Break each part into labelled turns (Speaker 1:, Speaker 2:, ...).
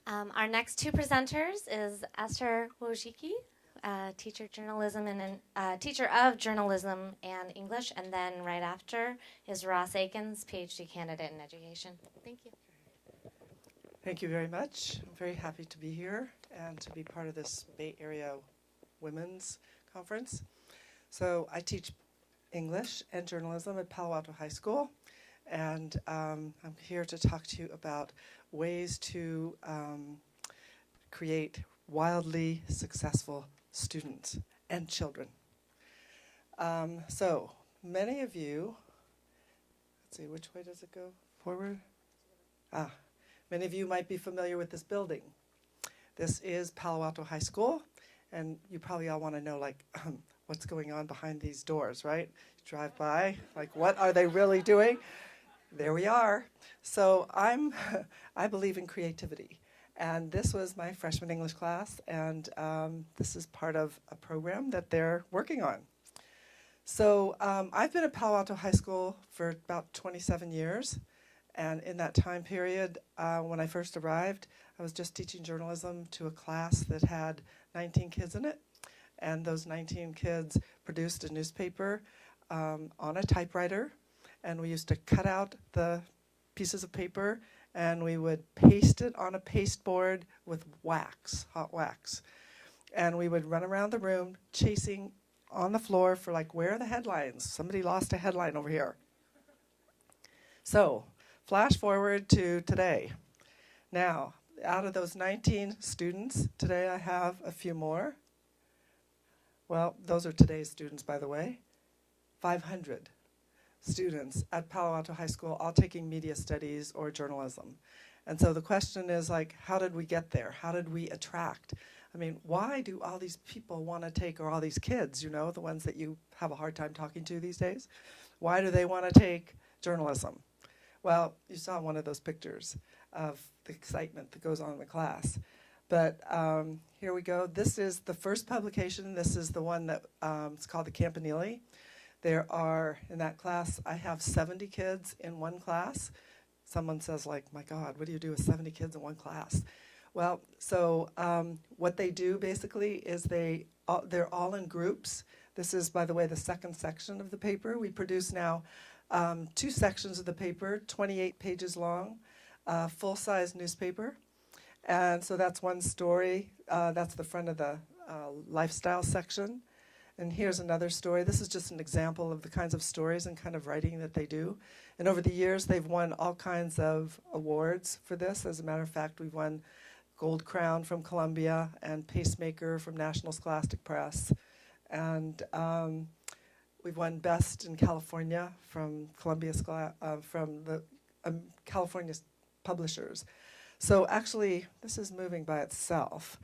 Speaker 1: Our next two presenters is Esther Wojcicki, teacher of journalism and English, and then right after is Ross Aikins, PhD candidate in education. Thank you.
Speaker 2: Thank you very much. I'm very happy to be here and to be part of this Bay Area Women's Conference. So I teach English and journalism at Palo Alto High School, and I'm here to talk to you about ways to create wildly successful students and children. So many of you, let's see, which way does it go? Forward? Many of you might be familiar with this building. This is Palo Alto High School, and you probably all want to know, like, what's going on behind these doors, right? You drive by, like, what are they really doing? There we are. So I believe in creativity, and this was my freshman English class, and this is part of a program that they're working on. So I've been at Palo Alto High School for about 27 years. And in that time period, when I first arrived, I was just teaching journalism to a class that had 19 kids in it. And those 19 kids produced a newspaper on a typewriter. And we used to cut out the pieces of paper, and we would paste it on a pasteboard with wax, hot wax. And we would run around the room chasing on the floor for, like, where are the headlines? Somebody lost a headline over here. So flash forward to today. Now, out of those 19 students, today I have a few more. Well, those are today's students, by the way. 500 students at Palo Alto High School, all taking media studies or journalism. And so the question is, like, how did we get there? How did we attract? I mean, why do all these people want to take, or all these kids, you know, the ones that you have a hard time talking to these days? Why do they want to take journalism? Well, you saw one of those pictures of the excitement that goes on in the class. But here we go. This is the first publication. This is the one that it's called the Campanile. There are, in that class, I have 70 kids in one class. Someone says, like, my God, what do you do with 70 kids in one class? Well, so what they do basically is they're all in groups. This is, by the way, the second section of the paper. We produce now 2 sections of the paper, 28 pages long, full-size newspaper. And so that's one story. That's the front of the lifestyle section. And here's another story. This is just an example of the kinds of stories and kind of writing that they do. And over the years, they've won all kinds of awards for this. As a matter of fact, we've won Gold Crown from Columbia and Pacemaker from National Scholastic Press. And we've won Best in California from Columbia from the California publishers. So actually, this is moving by itself,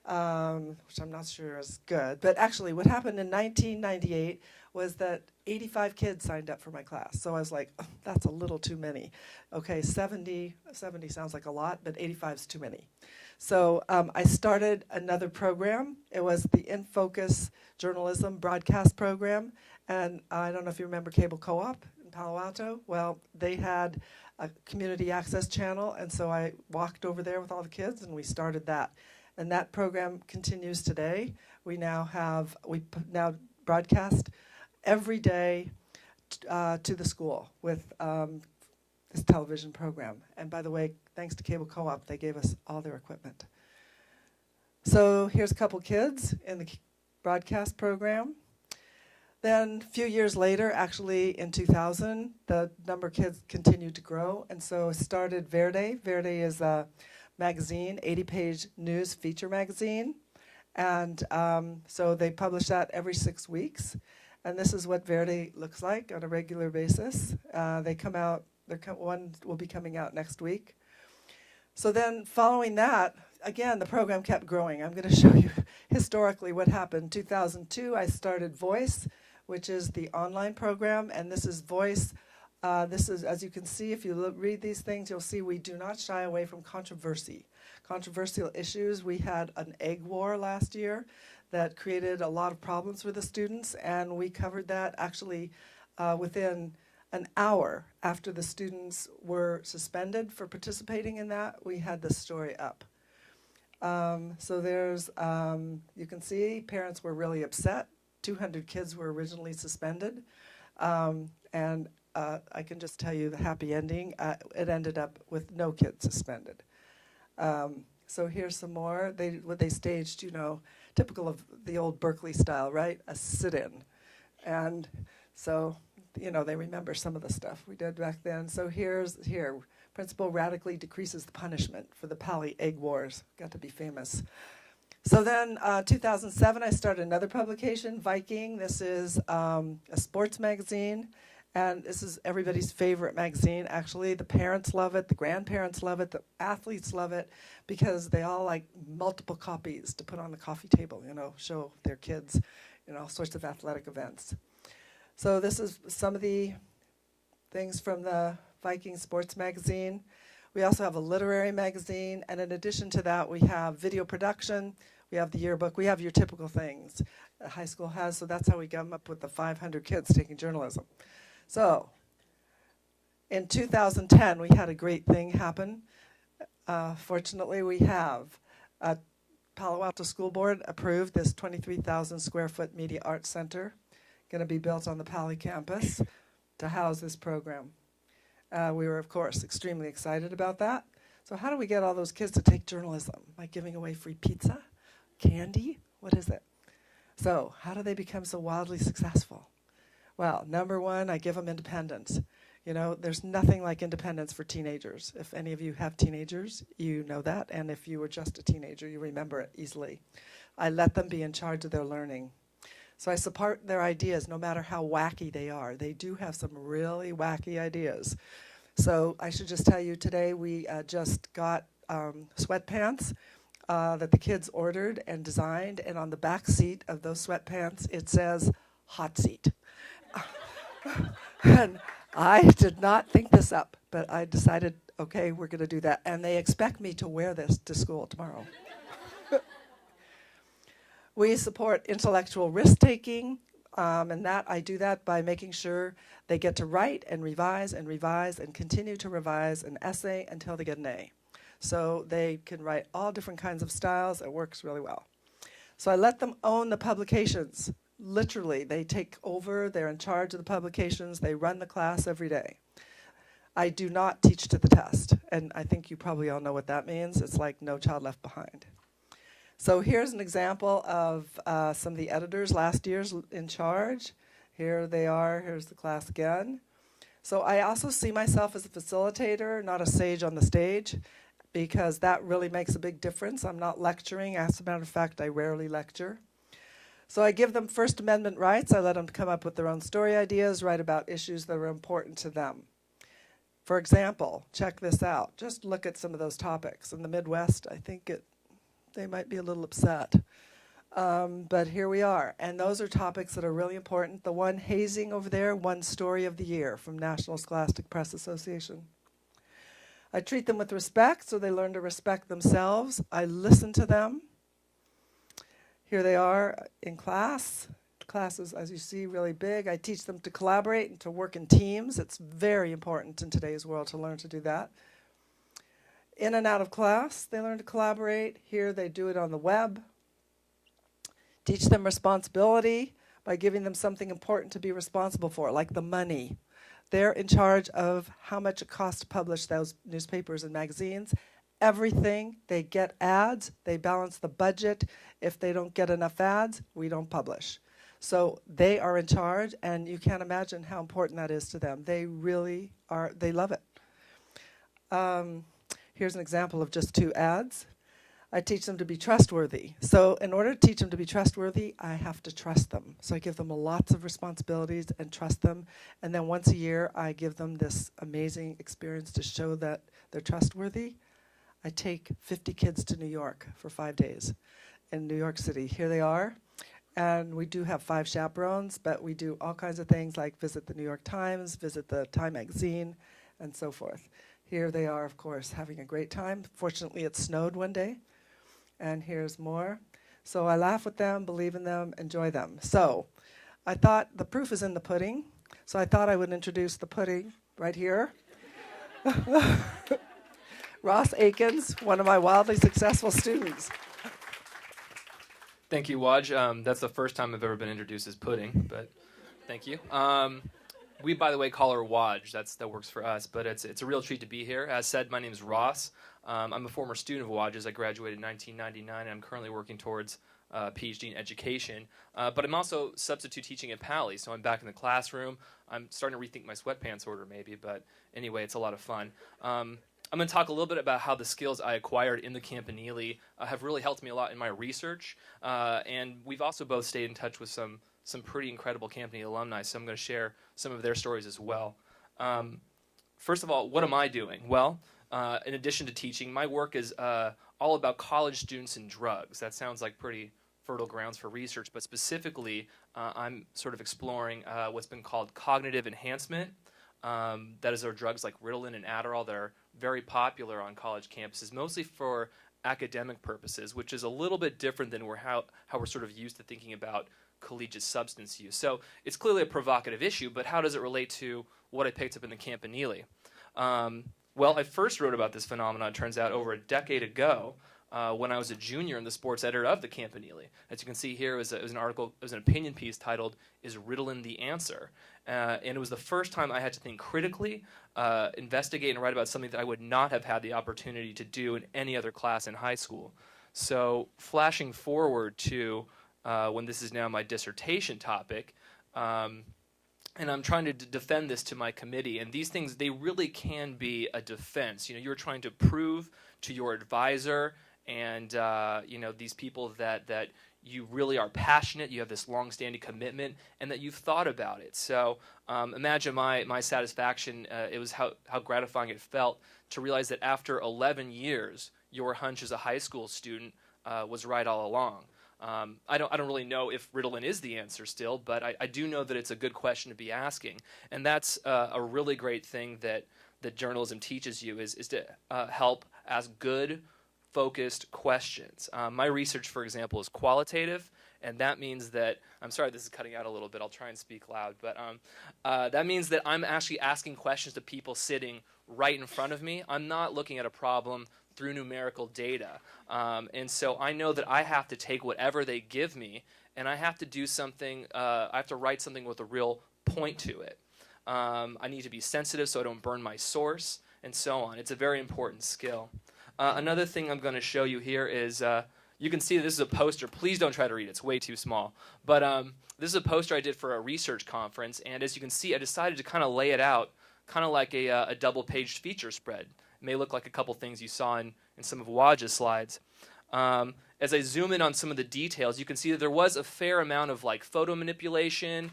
Speaker 2: which I'm not sure is good. But actually, what happened in 1998 was that 85 kids signed up for my class. So I was like, oh, that's a little too many. Okay, 70 sounds like a lot, but 85 is too many. So I started another program. It was the In Focus Journalism Broadcast Program. And I don't know if you remember Cable Co-op in Palo Alto. Well, they had a community access channel, and so I walked over there with all the kids, and we started that. And that program continues today. We now broadcast every day to the school with this television program. And by the way, thanks to Cable Co-op, they gave us all their equipment. So here's a couple kids in the broadcast program. Then a few years later, actually in 2000, the number of kids continued to grow. And so started Verde. Verde is a magazine, 80-page news feature magazine. And so they publish that every 6 weeks. And this is what Verde looks like on a regular basis. They come out, one will be coming out next week. So then following that, again, the program kept growing. I'm going to show you historically what happened. 2002, I started Voice, which is the online program. And this is Voice. This is, as you can see, if you read these things, you'll see we do not shy away from controversy. Controversial issues. We had an egg war last year that created a lot of problems for the students, and we covered that actually within an hour after the students were suspended for participating in that. We had the story up. So there's, you can see parents were really upset. 200 kids were originally suspended. And I can just tell you the happy ending. It ended up with no kids suspended. So here's some more. What they staged, you know, typical of the old Berkeley style, right? A sit-in. And so, you know, they remember some of the stuff we did back then. So here, principal radically decreases the punishment for the Pali egg wars. Got to be famous. So then 2007, I started another publication, Viking. This is a sports magazine. And this is everybody's favorite magazine, actually. The parents love it, the grandparents love it, the athletes love it, because they all like multiple copies to put on the coffee table, you know, show their kids, you know, all sorts of athletic events. So this is some of the things from the Viking Sports Magazine. We also have a literary magazine, and in addition to that, we have video production, we have the yearbook, we have your typical things a high school has, so that's how we come up with the 500 kids taking journalism. So, in 2010, we had a great thing happen. Fortunately, we have Palo Alto School Board approved this 23,000 square foot media arts center, going to be built on the Pali campus to house this program. We were, of course, extremely excited about that. So how do we get all those kids to take journalism? By giving away free pizza? Candy? What is it? So how do they become so wildly successful? Well, number one, I give them independence. You know, there's nothing like independence for teenagers. If any of you have teenagers, you know that. And if you were just a teenager, you remember it easily. I let them be in charge of their learning. So I support their ideas no matter how wacky they are. They do have some really wacky ideas. So I should just tell you today we just got sweatpants that the kids ordered and designed. And on the back seat of those sweatpants, it says, hot seat. And I did not think this up, but I decided, okay, we're going to do that. And they expect me to wear this to school tomorrow. We support intellectual risk-taking, and I do that by making sure they get to write and revise and continue to revise an essay until they get an A. So they can write all different kinds of styles. It works really well. So I let them own the publications. Literally, they take over, they're in charge of the publications, they run the class every day. I do not teach to the test, and I think you probably all know what that means. It's like no child left behind. So here's an example of some of the editors last year's in charge. Here they are, here's the class again. So I also see myself as a facilitator, not a sage on the stage, because that really makes a big difference. I'm not lecturing. As a matter of fact, I rarely lecture. So I give them First Amendment rights. I let them come up with their own story ideas, write about issues that are important to them. For example, check this out. Just look at some of those topics. In the Midwest, I think they might be a little upset. But here we are. And those are topics that are really important. The one hazing over there, won Story of the Year from National Scholastic Press Association. I treat them with respect, so they learn to respect themselves. I listen to them. Here they are in class. Class is, as you see, really big. I teach them to collaborate and to work in teams. It's very important in today's world to learn to do that. In and out of class, they learn to collaborate. Here they do it on the web. Teach them responsibility by giving them something important to be responsible for, like the money. They're in charge of how much it costs to publish those newspapers and magazines. Everything, they get ads, they balance the budget. If they don't get enough ads, we don't publish. So they are in charge, and you can't imagine how important that is to them. They really are, they love it. Here's an example of just 2 ads. I teach them to be trustworthy. So in order to teach them to be trustworthy, I have to trust them. So I give them lots of responsibilities and trust them. And then once a year, I give them this amazing experience to show that they're trustworthy. I take 50 kids to New York for 5 days in New York City. Here they are. And we do have 5 chaperones, but we do all kinds of things like visit the New York Times, visit the Time magazine, and so forth. Here they are, of course, having a great time. Fortunately, it snowed one day. And here's more. So I laugh with them, believe in them, enjoy them. So I thought the proof is in the pudding. So I thought I would introduce the pudding right here. Ross Aikins, one of my wildly successful students.
Speaker 3: Thank you, Woj. That's the first time I've ever been introduced as Pudding, but thank you. We, by the way, call her Woj. That works for us, but it's a real treat to be here. As said, my name is Ross. I'm a former student of Woj's. I graduated in 1999, and I'm currently working towards a PhD in education. But I'm also substitute teaching at Pally, so I'm back in the classroom. I'm starting to rethink my sweatpants order, maybe, but anyway, it's a lot of fun. I'm going to talk a little bit about how the skills I acquired in the Campanile have really helped me a lot in my research, and we've also both stayed in touch with some pretty incredible Campanile alumni, so I'm going to share some of their stories as well. First of all, what am I doing? Well, in addition to teaching, my work is all about college students and drugs. That sounds like pretty fertile grounds for research, but specifically, I'm sort of exploring what's been called cognitive enhancement. That is, our drugs like Ritalin and Adderall that are very popular on college campuses, mostly for academic purposes, which is a little bit different than how we're sort of used to thinking about collegiate substance use. So it's clearly a provocative issue, but how does it relate to what I picked up in the Campanile? Well, I first wrote about this phenomenon, it turns out, over a decade ago when I was a junior and the sports editor of the Campanile. As you can see here, it was an article, it was an opinion piece titled, "Is Ritalin the Answer?" And it was the first time I had to think critically, investigate and write about something that I would not have had the opportunity to do in any other class in high school. So flashing forward to when this is now my dissertation topic, and I'm trying to defend this to my committee, and these things, they really can be a defense. You know, you're trying to prove to your advisor and you know, these people that you really are passionate, you have this long-standing commitment, and that you've thought about it. So imagine my satisfaction, it was how gratifying it felt to realize that after 11 years, your hunch as a high school student was right all along. I don't really know if Ritalin is the answer still, but I do know that it's a good question to be asking. And that's a really great thing that journalism teaches you is to help ask good, focused questions. My research, for example, is qualitative, and that means that, I'm sorry this is cutting out a little bit, I'll try and speak loud, but that means that I'm actually asking questions to people sitting right in front of me. I'm not looking at a problem through numerical data. And so I know that I have to take whatever they give me, and I have to do something, I have to write something with a real point to it. I need to be sensitive so I don't burn my source, and so on. It's a very important skill. Another thing I'm going to show you here is, you can see this is a poster. Please don't try to read it. It's way too small. But this is a poster I did for a research conference, and as you can see, I decided to kind of lay it out kind of like a double-paged feature spread. It may look like a couple things you saw in some of Woj's slides. As I zoom in on some of the details, you can see that there was a fair amount of like photo manipulation,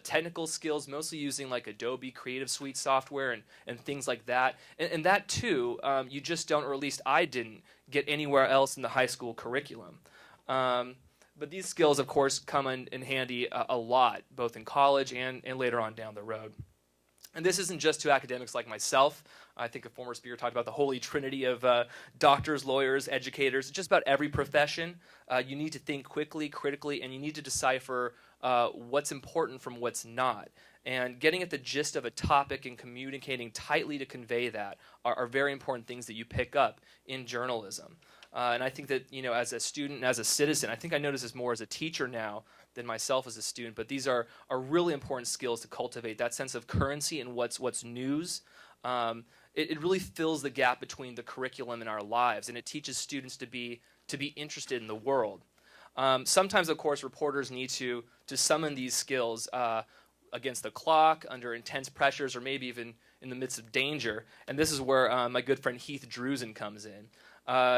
Speaker 3: technical skills, mostly using like Adobe Creative Suite software and things like that. And that too, you just don't, or at least I didn't, get anywhere else in the high school curriculum. But these skills, of course, come in handy a lot, both in college and later on down the road. And this isn't just to academics like myself. I think a former speaker talked about the holy trinity of doctors, lawyers, educators. Just about every profession, you need to think quickly, critically, and you need to decipher what's important from what's not. And getting at the gist of a topic and communicating tightly to convey that are very important things that you pick up in journalism. And I think that, you know, as a student and as a citizen, I think I notice this more as a teacher now than myself as a student, but these are really important skills to cultivate, that sense of currency and what's news. It really fills the gap between the curriculum and our lives, and it teaches students to be interested in the world. Sometimes, of course, reporters need to summon these skills against the clock, under intense pressures, or maybe even in the midst of danger, and this is where my good friend Heath Drusen comes in.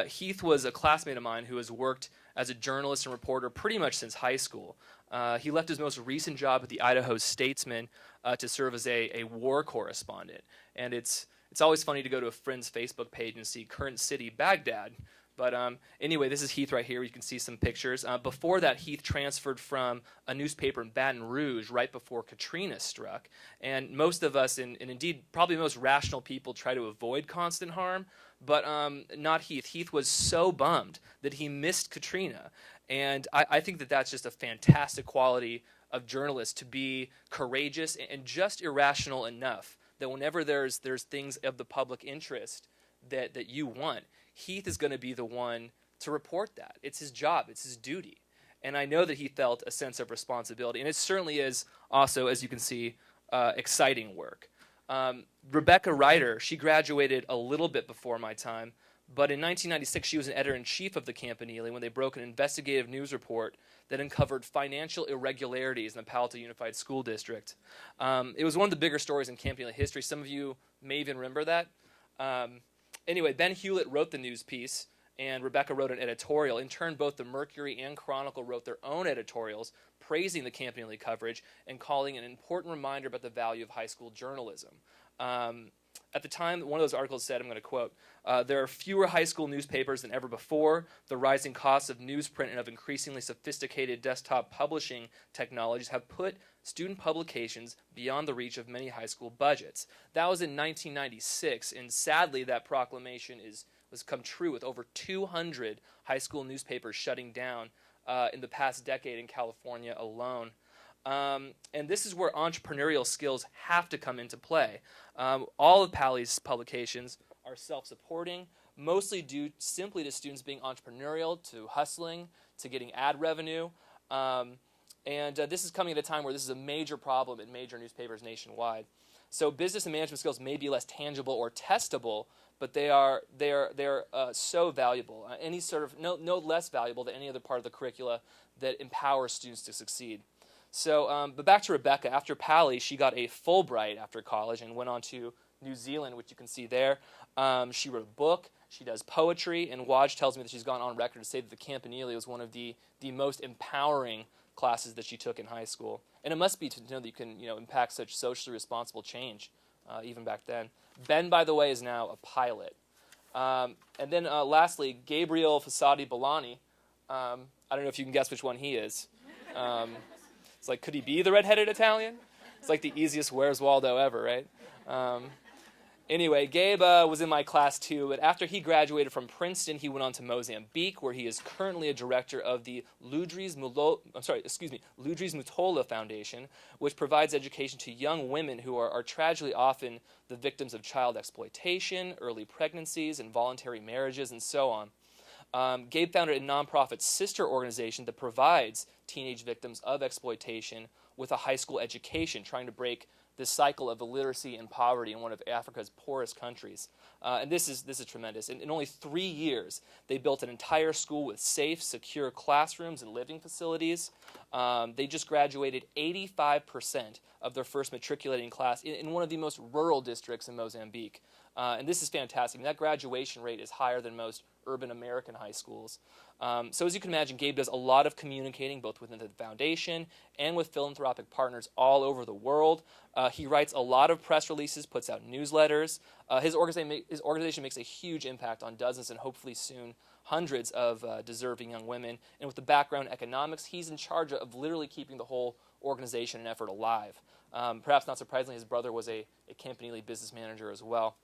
Speaker 3: Heath was a classmate of mine who has worked as a journalist and reporter pretty much since high school. He left his most recent job at the Idaho Statesman to serve as a war correspondent. And it's always funny to go to a friend's Facebook page and see current city Baghdad. But anyway, this is Heath right here. You can see some pictures. Before that, Heath transferred from a newspaper in Baton Rouge right before Katrina struck. And most of us, and indeed probably most rational people, try to avoid constant harm. But not Heath. Heath was so bummed that he missed Katrina. And I think that that's just a fantastic quality of journalists, to be courageous and just irrational enough that whenever there's things of the public interest that you want, Heath is going to be the one to report that. It's his job. It's his duty. And I know that he felt a sense of responsibility. And it certainly is also, as you can see, exciting work. Rebecca Ryder, she graduated a little bit before my time, but in 1996 she was an editor-in-chief of the Campanile when they broke an investigative news report that uncovered financial irregularities in the Palo Alto Unified School District. It was one of the bigger stories in Campanile history. Some of you may even remember that. Anyway, Ben Hewlett wrote the news piece, and Rebecca wrote an editorial. In turn, both the Mercury and Chronicle wrote their own editorials praising the Campanile coverage and calling it an important reminder about the value of high school journalism. At the time, one of those articles said, I'm going to quote, there are fewer high school newspapers than ever before. The rising costs of newsprint and of increasingly sophisticated desktop publishing technologies have put student publications beyond the reach of many high school budgets. That was in 1996, and sadly that proclamation has come true with over 200 high school newspapers shutting down in the past decade in California alone. And this is where entrepreneurial skills have to come into play. All of Pally's publications are self-supporting, mostly due simply to students being entrepreneurial, to hustling, to getting ad revenue. And this is coming at a time where this is a major problem in major newspapers nationwide. So business and management skills may be less tangible or testable, but they are so valuable. Any sort of no less valuable than any other part of the curricula that empowers students to succeed. So, but back to Rebecca. After Pally, she got a Fulbright after college and went on to New Zealand, which you can see there. She wrote a book. She does poetry, and Woj tells me that she's gone on record to say that the Campanile was one of the most empowering classes that she took in high school. And it must be to know that you can impact such socially responsible change, even back then. Ben, by the way, is now a pilot. And then lastly, Gabriel Fasadi Bolani. I don't know if you can guess which one he is. It's like, could he be the redheaded Italian? It's like the easiest Where's Waldo ever, right? Anyway, Gabe was in my class too, but after he graduated from Princeton, he went on to Mozambique, where he is currently a director of the Ludries Mutola Foundation, which provides education to young women who are tragically often the victims of child exploitation, early pregnancies, involuntary marriages, and so on. Gabe founded a nonprofit sister organization that provides teenage victims of exploitation with a high school education, trying to break this cycle of illiteracy and poverty in one of Africa's poorest countries. And this is tremendous. In only 3 years, they built an entire school with safe, secure classrooms and living facilities. They just graduated 85% of their first matriculating class in one of the most rural districts in Mozambique. And this is fantastic. And that graduation rate is higher than most urban American high schools. So as you can imagine, Gabe does a lot of communicating both within the foundation and with philanthropic partners all over the world. He writes a lot of press releases, puts out newsletters. His organization makes a huge impact on dozens and hopefully soon hundreds of deserving young women. And with the background in economics, he's in charge of literally keeping the whole organization and effort alive. Perhaps not surprisingly, his brother was a Campanile business manager as well.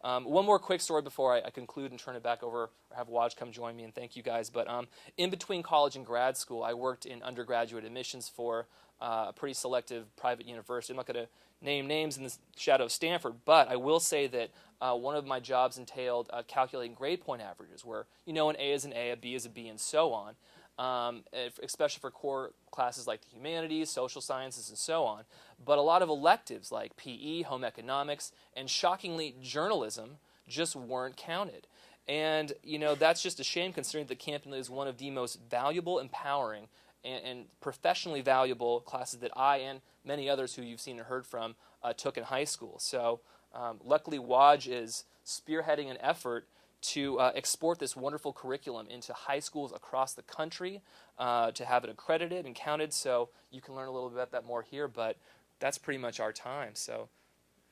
Speaker 3: One more quick story before I conclude and turn it back over, or have Woj come join me, and thank you guys. But in between college and grad school, I worked in undergraduate admissions for a pretty selective private university. I'm not going to name names in the shadow of Stanford, but I will say that one of my jobs entailed calculating grade point averages, where an A is an A, a B is a B, and so on. Especially for core classes like the humanities, social sciences, and so on. But a lot of electives like PE, home economics, and shockingly journalism just weren't counted. And that's just a shame, considering that Campanile is one of the most valuable, empowering, and professionally valuable classes that I and many others who you've seen and heard from took in high school. So luckily Woj is spearheading an effort to export this wonderful curriculum into high schools across the country, to have it accredited and counted. So you can learn a little bit about that more here, but that's pretty much our time. So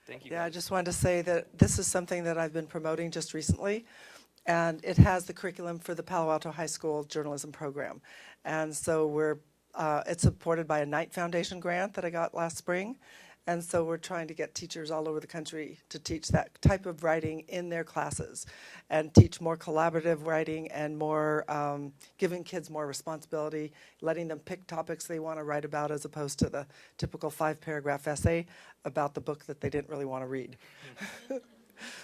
Speaker 3: thank you.
Speaker 2: Yeah,
Speaker 3: guys.
Speaker 2: I just wanted to say that this is something that I've been promoting just recently, and it has the curriculum for the Palo Alto High School journalism program. And so it's supported by a Knight Foundation grant that I got last spring. And so we're trying to get teachers all over the country to teach that type of writing in their classes and teach more collaborative writing and more giving kids more responsibility, letting them pick topics they want to write about as opposed to the typical 5-paragraph essay about the book that they didn't really want to read.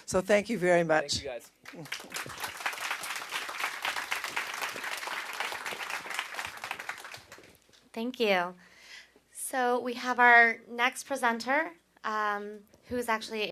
Speaker 2: So thank you very much.
Speaker 3: Thank you, guys.
Speaker 1: Thank you. So we have our next presenter, who's actually